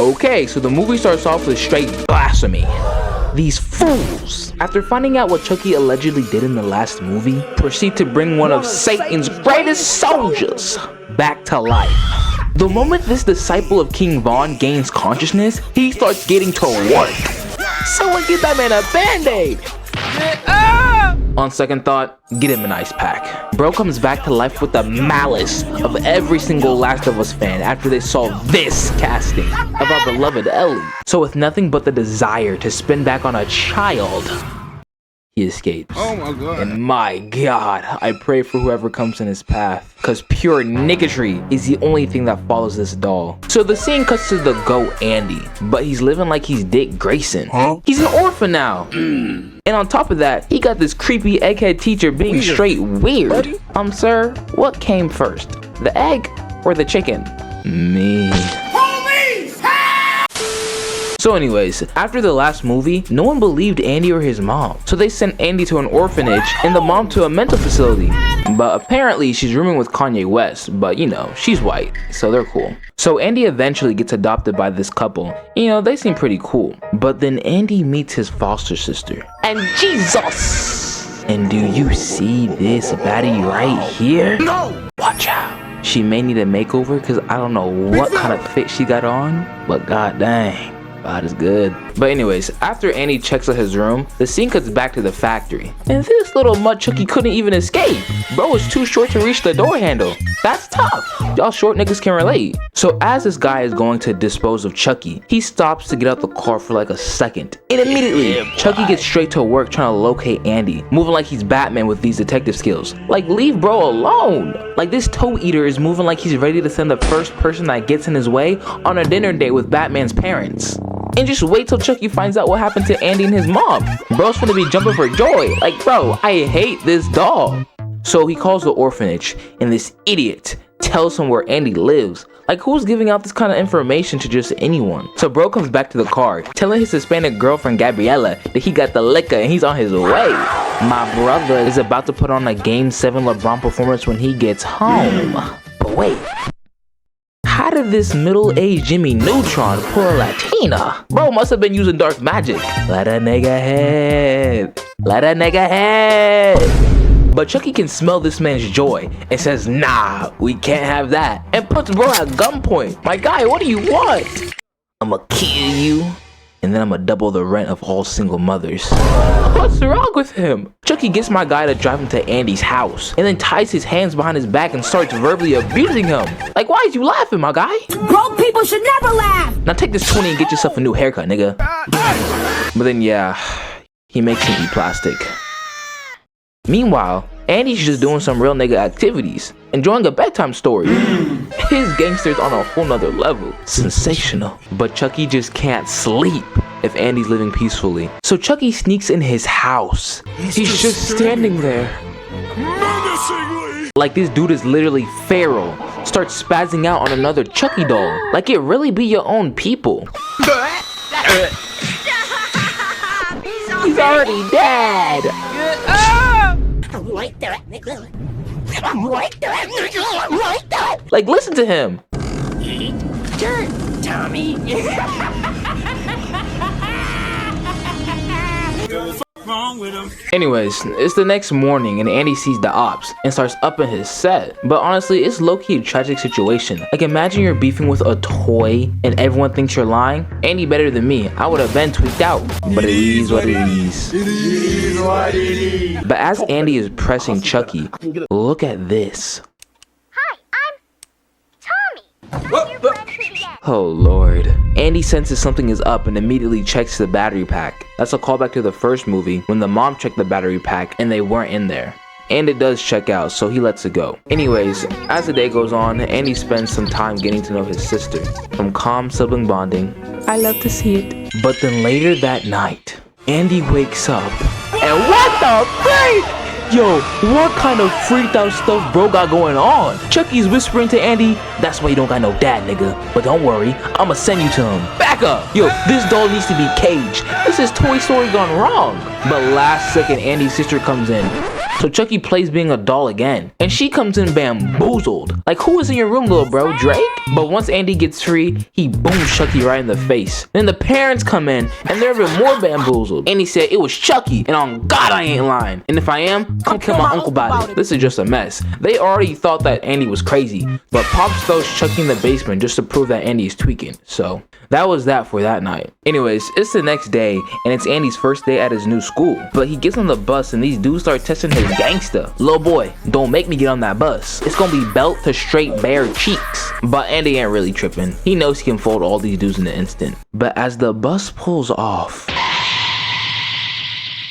Okay, so the movie starts off with straight blasphemy. These fools, after finding out what Chucky allegedly did in the last movie, proceed to bring one of Satan's greatest soldiers back to life. The moment this disciple of King Von gains consciousness, he starts getting to work. Someone get that man a band-aid! On second thought, get him an ice pack. Bro comes back to life with the malice of every single Last of Us fan after they saw this casting of our beloved Ellie. So with nothing but the desire to spin back on a child, he escapes. Oh my god. And my god, I pray for whoever comes in his path, cause pure niggotry is the only thing that follows this doll. So the scene cuts to the goat Andy, but he's living like he's Dick Grayson. He's an orphan now. And on top of that, he got this creepy egghead teacher being straight weird. Sir, what came first? The egg or the chicken? Me. So anyways, after the last movie, no one believed Andy or his mom. So they sent Andy to an orphanage and the mom to a mental facility. But apparently she's rooming with Kanye West, but you know, she's white, so they're cool. So Andy eventually gets adopted by this couple. You know, they seem pretty cool. But then Andy meets his foster sister. And Jesus! And do you see this baddie right here? No! Watch out. She may need a makeover because I don't know what kind of fit she got on, but god dang. God is good. But anyways, after Andy checks out his room, the scene cuts back to the factory. And this little mud Chucky couldn't even escape. Bro was too short to reach the door handle. That's tough. Y'all short niggas can relate. So as this guy is going to dispose of Chucky, he stops to get out the car for like a second. And immediately, Chucky gets straight to work trying to locate Andy, moving like he's Batman with these detective skills. Like, leave bro alone. Like, this toe eater is moving like he's ready to send the first person that gets in his way on a dinner date with Batman's parents. And just wait till Chucky finds out what happened to Andy and his mom. Bro's gonna be jumping for joy. Like, bro, I hate this doll. So he calls the orphanage, and this idiot tells him where Andy lives. Like, who's giving out this kind of information to just anyone? So bro comes back to the car, telling his Hispanic girlfriend Gabriella that he got the liquor and he's on his way. My brother is about to put on a Game 7 LeBron performance when he gets home. But wait. How did this middle-aged Jimmy Neutron pull a Latina? Bro must have been using dark magic. Let a nigga head. Let a nigga head. But Chucky can smell this man's joy and says, nah, we can't have that. And puts bro at gunpoint. My guy, what do you want? I'ma kill you. And then I'ma double the rent of all single mothers. What's wrong with him? Chucky gets my guy to drive him to Andy's house and then ties his hands behind his back and starts verbally abusing him. Like, why is you laughing, my guy? Broke people should never laugh! Now take this 20 and get yourself a new haircut, nigga. But then yeah, he makes him eat plastic. Meanwhile, Andy's just doing some real nigga activities, enjoying a bedtime story. His gangster's on a whole nother level. Sensational. But Chucky just can't sleep if Andy's living peacefully. So Chucky sneaks in his house. He's just standing there. Menacingly! Like this dude is literally feral. Starts spazzing out on another Chucky doll. Like it really be your own people. He's already dead. I'm right there, nigga. I'm right there, nigga. I'm right there. Like, listen to him. Eat dirt, Tommy. Wrong with him. Anyways, it's the next morning and Andy sees the ops and starts upping his set. But honestly, it's low-key a tragic situation. Like, imagine you're beefing with a toy and everyone thinks you're lying. Andy better than me. I would have been tweaked out. But it is what it is. It is what it is. But as Andy is pressing Chucky, look at this. Hi, I'm Tommy. I'm your friend to the end. Oh lord. Andy senses something is up and immediately checks the battery pack. That's a callback to the first movie when the mom checked the battery pack and they weren't in there. And it does check out, so he lets it go. Anyways, as the day goes on, Andy spends some time getting to know his sister. From calm sibling bonding, I love to see it. But then later that night, Andy wakes up and what the freak? Yo, what kind of freaked out stuff bro got going on? Chucky's whispering to Andy, that's why you don't got no dad, nigga. But don't worry, I'ma send you to him. Back up! Yo, this doll needs to be caged. This is Toy Story gone wrong. But last second, Andy's sister comes in. So Chucky plays being a doll again, and she comes in bamboozled. Like, who is in your room, little bro? Drake? But once Andy gets free, he booms Chucky right in the face. Then the parents come in, and they're even more bamboozled. Andy said it was Chucky, and on God I ain't lying. And if I am, come kill my uncle about it. This is just a mess. They already thought that Andy was crazy, but Pops throws Chucky in the basement just to prove that Andy is tweaking. So that was that for that night. Anyways, it's the next day, and it's Andy's first day at his new school. But he gets on the bus, and these dudes start testing his gangsta. Little boy, don't make me get on that bus. It's gonna be belt to straight bare cheeks. But Andy ain't really tripping. He knows he can fold all these dudes in an instant. But as the bus pulls off,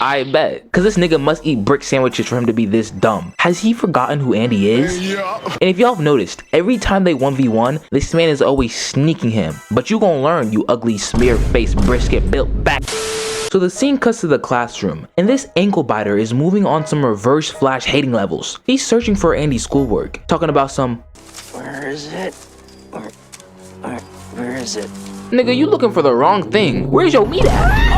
I bet, because this nigga must eat brick sandwiches for him to be this dumb. Has he forgotten who Andy is? Yeah. And if y'all have noticed, every time they 1v1, this man is always sneaking him. But you gonna learn, you ugly smear-faced brisket built back. So the scene cuts to the classroom, and this ankle biter is moving on some reverse flash hating levels. He's searching for Andy's schoolwork, talking about some, Where is it? Where is it? nigga, you looking for the wrong thing. Where's your meat at?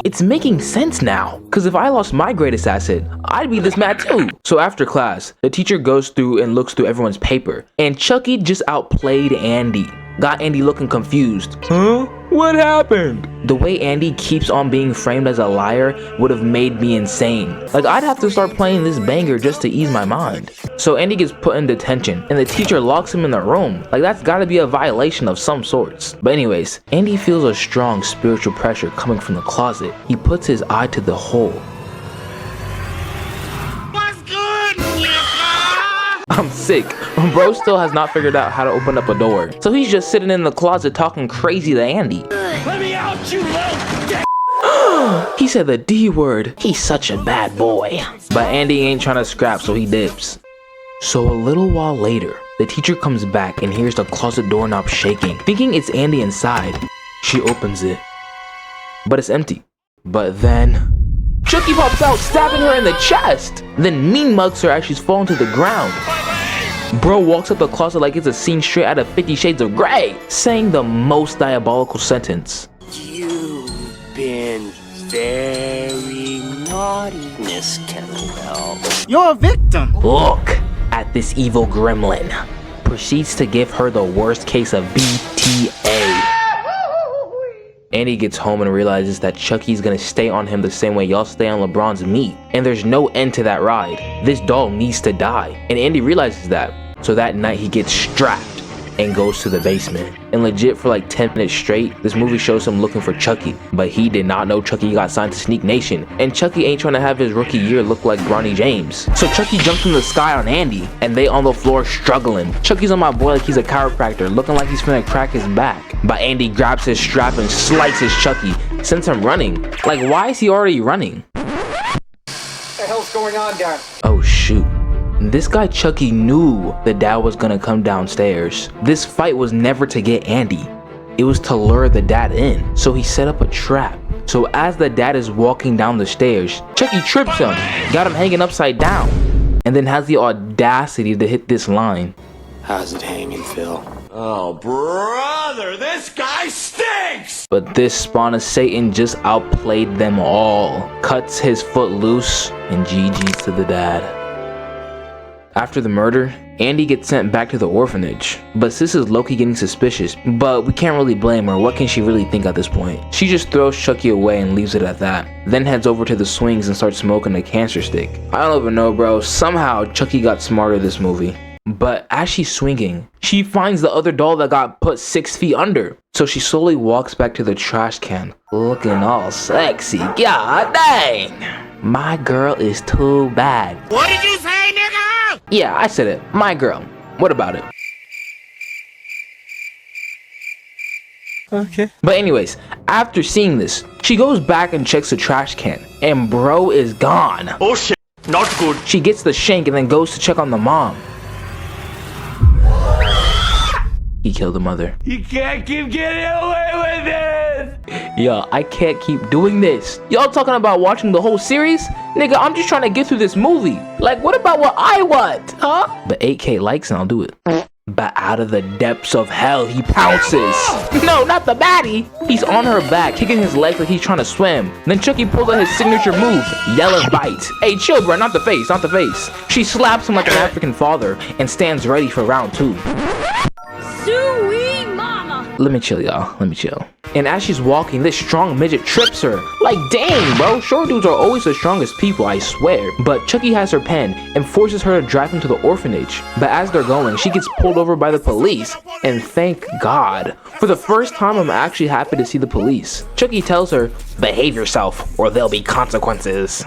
It's making sense now, because if I lost my greatest asset, I'd be this mad too. So after class, the teacher goes through and looks through everyone's paper, and Chucky just outplayed Andy. Got Andy looking confused. Huh? What happened? The way Andy keeps on being framed as a liar would have made me insane. Like, I'd have to start playing this banger just to ease my mind. So Andy gets put in detention, and the teacher locks him in the room. Like, that's gotta be a violation of some sorts. But anyways, Andy feels a strong spiritual pressure coming from the closet. He puts his eye to the hole. What's good, I'm sick. Bro still has not figured out how to open up a door. So he's just sitting in the closet talking crazy to Andy. Let me out, you little He said the D word. He's such a bad boy. But Andy ain't trying to scrap, so he dips. So a little while later, the teacher comes back and hears the closet doorknob shaking. Thinking it's Andy inside, she opens it. But it's empty. But then Chucky pops out, stabbing her in the chest. Then mean mugs her as she's falling to the ground. Bro walks up the closet like it's a scene straight out of 50 Shades of Grey, saying the most diabolical sentence. You've been very naughty, Miss Kettlewell. You're a victim. Look at this evil gremlin. Proceeds to give her the worst case of BTA. Andy gets home and realizes that Chucky's gonna stay on him the same way y'all stay on LeBron's meat. And there's no end to that ride. This doll needs to die. And Andy realizes that. So that night he gets strapped and goes to the basement. And legit for like 10 minutes straight, this movie shows him looking for Chucky. But he did not know Chucky got signed to Sneak Nation. And Chucky ain't trying to have his rookie year look like Bronny James. So Chucky jumps from the sky on Andy, and they on the floor struggling. Chucky's on my boy like he's a chiropractor, looking like he's finna crack his back. But Andy grabs his strap and slices Chucky, sends him running. Like, why is he already running? What the hell's going on down? Oh shoot. This guy Chucky knew the dad was gonna come downstairs. This fight was never to get Andy. It was to lure the dad in. So he set up a trap. So as the dad is walking down the stairs, Chucky trips him, got him hanging upside down, and then has the audacity to hit this line. How's it hanging, Phil? Oh, brother, this guy stinks! But this spawn of Satan just outplayed them all. Cuts his foot loose, and GG's to the dad. After the murder, Andy gets sent back to the orphanage. But Sis is low-key getting suspicious, but we can't really blame her. What can she really think at this point? She just throws Chucky away and leaves it at that. Then heads over to the swings and starts smoking a cancer stick. I don't even know, bro. Somehow Chucky got smarter this movie. But as she's swinging, she finds the other doll that got put 6 feet under. So she slowly walks back to the trash can, looking all sexy. God dang! My girl is too bad. What did you say, nigga? Yeah, I said it. My girl. What about it? Okay. But anyways, after seeing this, she goes back and checks the trash can, and bro is gone. Oh shit, not good. She gets the shank and then goes to check on the mom. He killed the mother. You can't keep getting away with it! Yo, I can't keep doing this. Y'all talking about watching the whole series? Nigga, I'm just trying to get through this movie. Like, what about what I want? Huh? But 8K likes and I'll do it. But out of the depths of hell, he pounces. No, not the baddie. He's on her back, kicking his legs like he's trying to swim. Then Chucky pulls out his signature move, yelling bite. Hey, chill, bro, not the face, not the face. She slaps him like an African father and stands ready for round 2. Sweet mama. Let me chill, y'all. Let me chill. And as she's walking, this strong midget trips her. Like, dang, bro. Short dudes are always the strongest people, I swear. But Chucky has her pen and forces her to drive him to the orphanage. But as they're going, she gets pulled over by the police. And thank God. For the first time, I'm actually happy to see the police. Chucky tells her, behave yourself or there'll be consequences.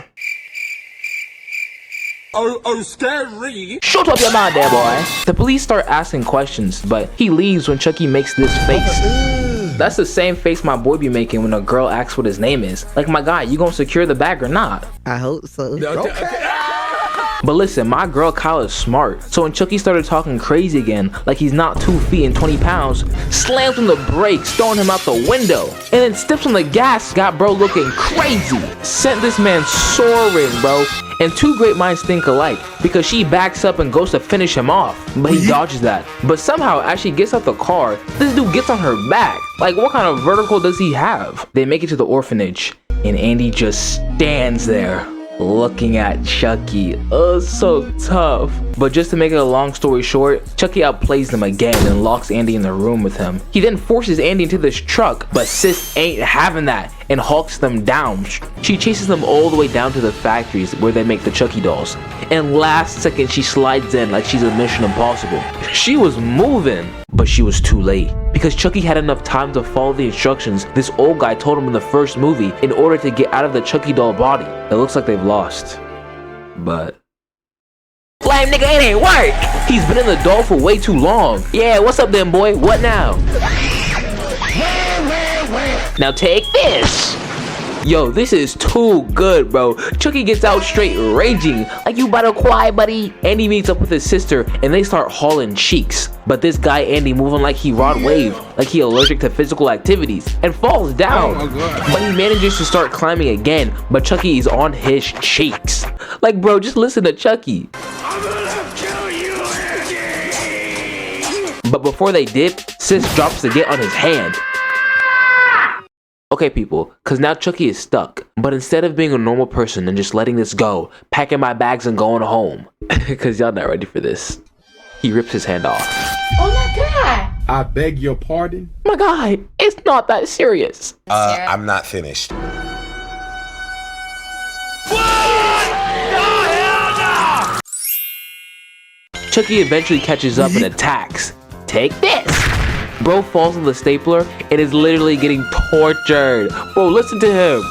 Oh, scary. Shut up your mind there, boy. The police start asking questions, but he leaves when Chucky makes this face. That's the same face my boy be making when a girl asks what his name is. Like, my guy, you gonna secure the bag or not? I hope so. But listen, my girl Kyle is smart. So when Chucky started talking crazy again, like he's not 2 feet and 20 pounds, slams on the brakes, throwing him out the window, and then steps on the gas, got bro looking crazy. Sent this man soaring, bro. And two great minds think alike, because she backs up and goes to finish him off, but he dodges that. But somehow, as she gets out the car, this dude gets on her back. Like, what kind of vertical does he have? They make it to the orphanage, and Andy just stands there, looking at Chucky. Oh, so tough. But just to make it a long story short, Chucky outplays them again and locks Andy in the room with him. He then forces Andy into this truck, but Sis ain't having that and hawks them down. She chases them all the way down to the factories where they make the Chucky dolls. And last second she slides in like she's a Mission Impossible. She was moving, but she was too late. Because Chucky had enough time to follow the instructions this old guy told him in the first movie in order to get out of the Chucky doll body. It looks like they've lost. But lame nigga, it ain't work! He's been in the doll for way too long. Yeah, what's up then, boy? What now? Now take this! Yo, this is too good, bro. Chucky gets out straight raging. Like, you better quiet, buddy. Andy meets up with his sister and they start hauling cheeks. But this guy Andy moving like he Rod Wave, like he allergic to physical activities, and falls down. Oh my God. But he manages to start climbing again, but Chucky is on his cheeks. Like, bro, just listen to Chucky. I'm gonna kill you, Andy. But before they dip, Sis drops the get on his hand. Okay, people, because now Chucky is stuck. But instead of being a normal person and just letting this go, packing my bags and going home, because y'all not ready for this, he rips his hand off. Oh my God. I beg your pardon? My guy, it's not that serious. I'm not finished. Chucky eventually catches up and attacks. Take this! Bro falls on the stapler and is literally getting tortured. Bro, listen to him.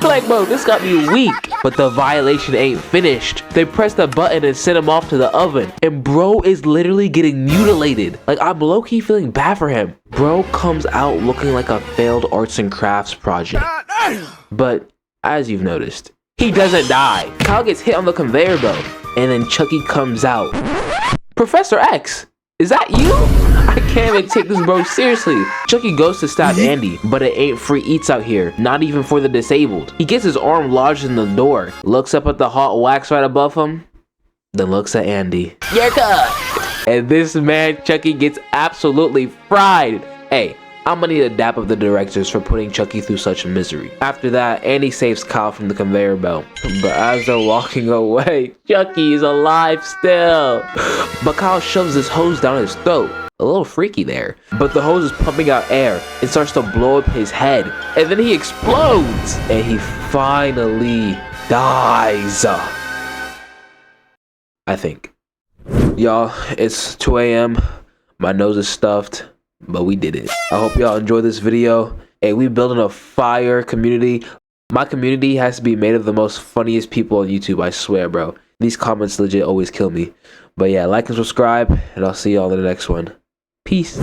Like, bro, this got me weak. But the violation ain't finished. They press the button and send him off to the oven. And bro is literally getting mutilated. Like, I'm low-key feeling bad for him. Bro comes out looking like a failed arts and crafts project. But, as you've noticed, he doesn't die. Kyle gets hit on the conveyor belt. And then Chucky comes out. Professor X, is that you? I can't even take this bro seriously. Chucky goes to stab Andy, but it ain't free eats out here, not even for the disabled. He gets his arm lodged in the door, looks up at the hot wax right above him, then looks at Andy. You're cut! And this man, Chucky, gets absolutely fried. Hey, I'm gonna need a dap of the directors for putting Chucky through such misery. After that, Andy saves Kyle from the conveyor belt. But as they're walking away, Chucky is alive still. But Kyle shoves his hose down his throat. A little freaky there. But the hose is pumping out air and starts to blow up his head. And then he explodes. And he finally dies. I think. Y'all, it's 2 a.m. My nose is stuffed. But we did it. I hope y'all enjoyed this video. Hey, we building a fire community. My community has to be made of the most funniest people on YouTube, I swear, bro. These comments legit always kill me. But yeah, like and subscribe, and I'll see y'all in the next one. Peace.